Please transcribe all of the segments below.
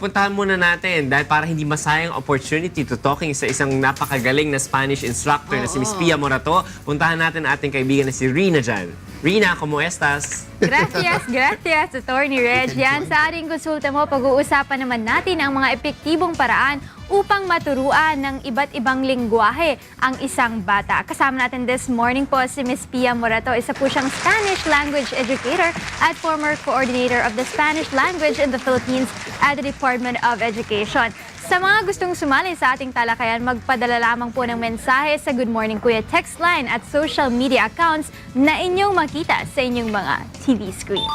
Puntahan muna natin dahil para hindi masayang opportunity to talking sa isang napakagaling na Spanish instructor na si Miss Pia Morato. Puntahan natin ang ating kaibigan na si Rina dyan. Rina, ¿cómo estás? Gracias, Attorney Reg. Yan, sa ating konsulta mo, pag-uusapan naman natin ang mga epektibong paraan upang maturuan ng iba't ibang lengguwahe ang isang bata. Kasama natin this morning po si Miss Pia Morato. Isa po siyang Spanish language educator at former coordinator of the Spanish language in the Philippines at the Department of Education. Sa mga gustong sumali sa ating talakayan, magpadala lamang po ng mensahe sa Good Morning Kuya text line at social media accounts na inyong makita sa inyong mga TV screens.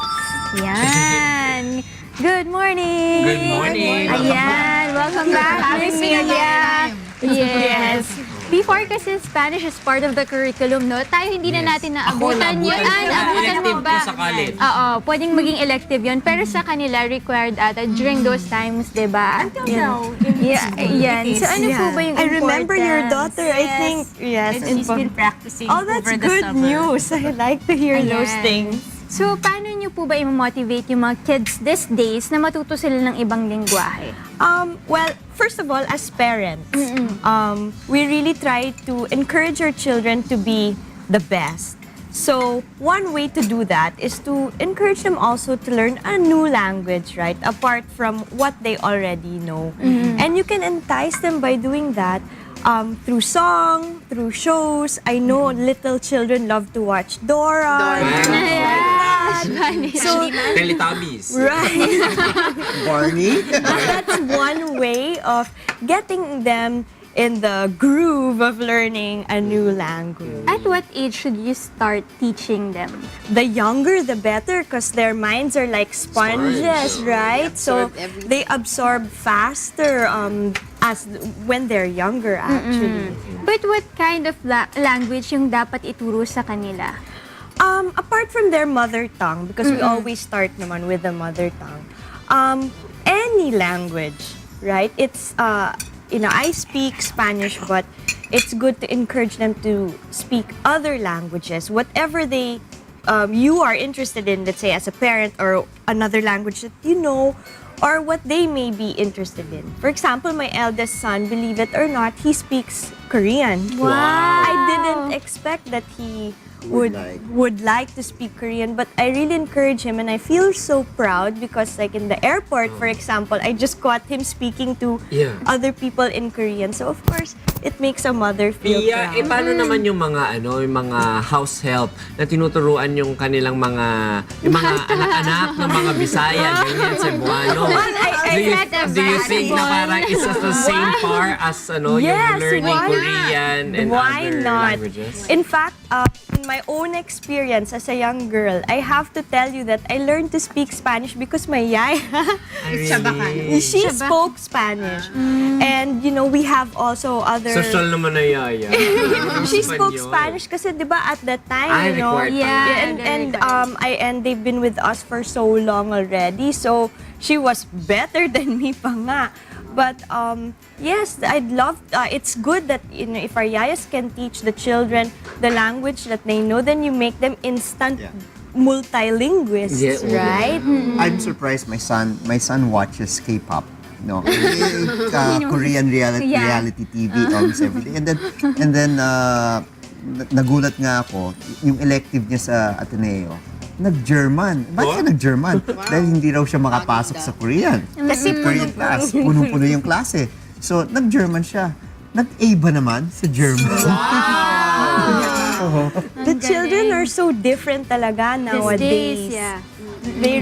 Yan! Good morning! Good morning! Ayan! Welcome back, Miss Pia! Yes! Before kasi Spanish is part of the curriculum, no? Tayo hindi na natin naabutan yun. Naabutan mo ba? Sa college. Oo, pwedeng maging elective yun. Pero sa kanila, required ata during those times, di ba? Until now. Yan. So ano po ba yung I remember your importance? daughter, I think. Yes. And she's been practicing Oh, that's over the good summer. news. I like to hear those Ayan. things. So, paano nyo po ba i-motivate yung mga kids these days na matuto sila ng ibang lengguwahe? Well, first of all, as parents, we really try to encourage our children to be the best. So, one way to do that is to encourage them also to learn a new language, right? Apart from what they already know. And you can entice them by doing that through song, through shows. I know little children love to watch Dora. So, Teletubbies. Right. Barney? That's one way of getting them in the groove of learning a new language. at what age should you start teaching them? The younger, the better, because their minds are like sponges, right? So they absorb faster as when they're younger, actually. But what kind of language yung dapat ituro sa kanila? Apart from their mother tongue, because we always start naman with the mother tongue, any language, right? It's, I speak Spanish, but it's good to encourage them to speak other languages, whatever they, you are interested in, let's say as a parent, or another language that you know, or what they may be interested in. For example, my eldest son, believe it or not, he speaks Korean. Wow! I didn't expect that he would like to speak Korean, but I really encourage him, and I feel so proud because, like in the airport, for example, I just caught him speaking to other people in Korean. So of course, it makes a mother feel Pia, proud. paano naman yung mga yung mga house help na tinuturuan yung kanilang mga anak-anak ng mga Bisaya, ganyan, Cebuano. Do you think na parang it's the same par as yung learning Korean and Why other not? languages? In fact, in my own experience as a young girl, I have to tell you that I learned to speak Spanish because my yaya, she spoke Spanish. And, we have also other... Social naman na yaya. She spoke Spanish kasi, di ba, at that time, required pa. and they've been with us for so long already. So, she was better than me pa nga. But yes, I'd love. It's good that if our yayas can teach the children the language that they know, then you make them instant multilingualists, right? I'm surprised my son watches K-pop. Korean reality TV almost every day. And then nagulat nga ako, yung elective niya sa Ateneo, nag-German. Bakit ka nag-German? Dahil hindi raw siya makapasok sa Korean. Kasi Korean class. Punong-puno yung klase. So, nag-German siya. Nag-A ba naman sa German? The children are so different talaga nowadays.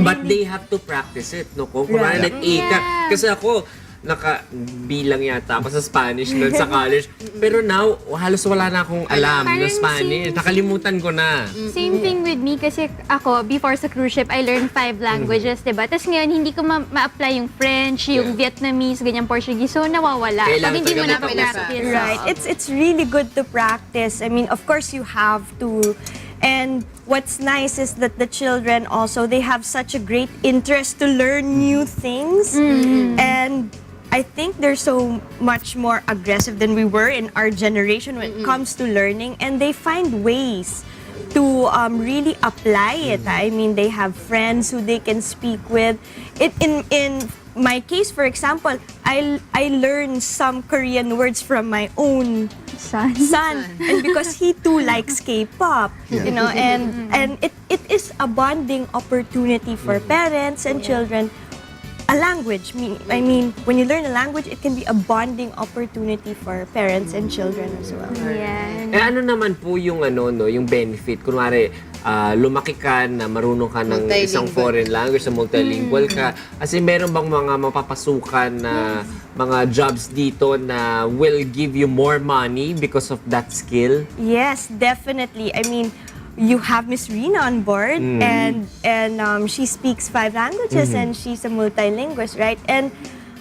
But they have to practice it, no? Kung nag-A ka. Kasi ako, nakabilang yata ako sa Spanish nun sa college. Pero now, halos wala na akong alam na Spanish. Nakalimutan ko na. Same thing with me kasi ako, before sa cruise ship, I learned 5 languages, diba? Tapos ngayon, hindi ko ma-apply yung French, yung Vietnamese, ganyan Portuguese. So, nawawala. Pag hindi mo na practice. Right. It's really good to practice. I mean, of course, you have to. And what's nice is that the children also, they have such a great interest to learn new things. And I think they're so much more aggressive than we were in our generation when it comes to learning, and they find ways to really apply it. I mean, they have friends who they can speak with. my case, for example, I learned some Korean words from my own Son. and because he too likes K-pop, and it is a bonding opportunity for parents and children. A language, I mean, when you learn a language, it can be a bonding opportunity for parents and children as well. Yan. Eh ano naman po yung yung benefit? Kunwari, lumaki ka na marunong ka ng isang foreign language, na multilingual ka. Kasi meron bang mga mapapasukan na mga jobs dito na will give you more money because of that skill? Yes, definitely. I mean, you have Miss Rina on board, and she speaks 5 languages, and she's a multilingualist, right? And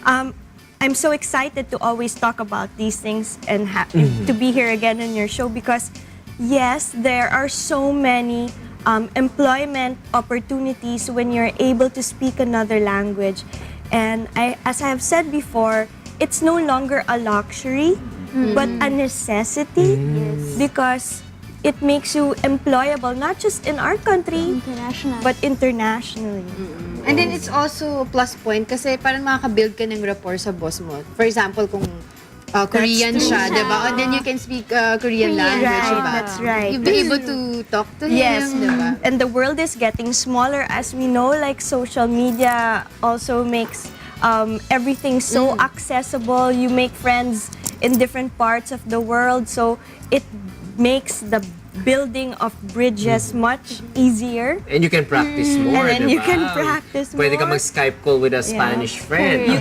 I'm so excited to always talk about these things and to be here again in your show because, yes, there are so many employment opportunities when you're able to speak another language. And as I have said before, it's no longer a luxury, but a necessity because it makes you employable, not just in our country, but internationally. And then it's also a plus point kasi parang makaka-build ka ng rapport sa boss mo. For example, kung Korean siya, diba? And then you can speak Korean language, Right, diba? that's right. You'll be able to talk to Yes, him, diba? and the world is getting smaller as we know, like social media also makes everything so accessible. You make friends in different parts of the world, so it makes the building of bridges much easier. And you can practice more, And then you diba? can practice Pwede ka more. mag-Skype call with a Spanish friend. You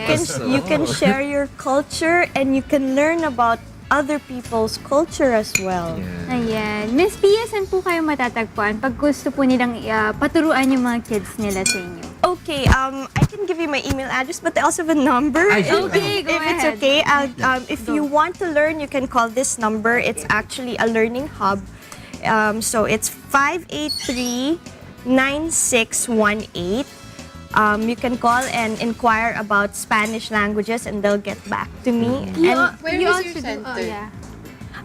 can share your culture and you can learn about other people's culture as well. Ayan. Miss Pia, saan po kayo matatagpuan pag gusto po nilang paturuan yung mga kids nila sa inyo? Okay, I can give you my email address, but I also have a number. Ay, sure. Okay, go If it's ahead. okay, if you want to learn, you can call this number. It's actually a learning hub. So it's 583-9618. You can call and inquire about Spanish languages, and they'll get back to me. And Where You is also your do- center?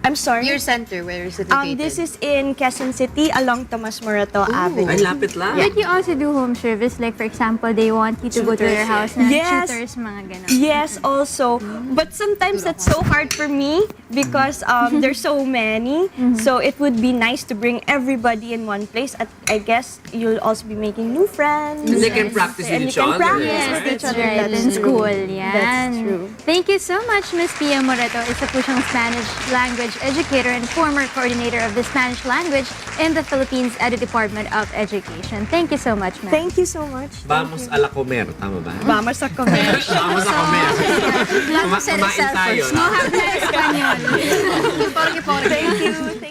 I'm sorry. Your center, where is it located? This is in Quezon City along Pia Morato Avenue. Ay, lapit lang. But you also do home service, like for example, they want you to go to their house na Yes. tutors, mga ganon. Yes, also. But sometimes that's so hard for me because there's so many. So it would be nice to bring everybody in one place. I guess you'll also be making new friends. And they can practice with And you each can other. practice Yes, with each that's other. right. That's In true. school, yan. That's true. Thank you so much, Miss Pia Morato. Isa po siyang Spanish language educator and former coordinator of the Spanish language in the Philippines Edu Department of Education. Thank you so much, ma'am. Thank you so much. Vamos a la comer, tama ba? Vamos a comer. Vamos a comer. Kumain tayo. No habla español. Thank you.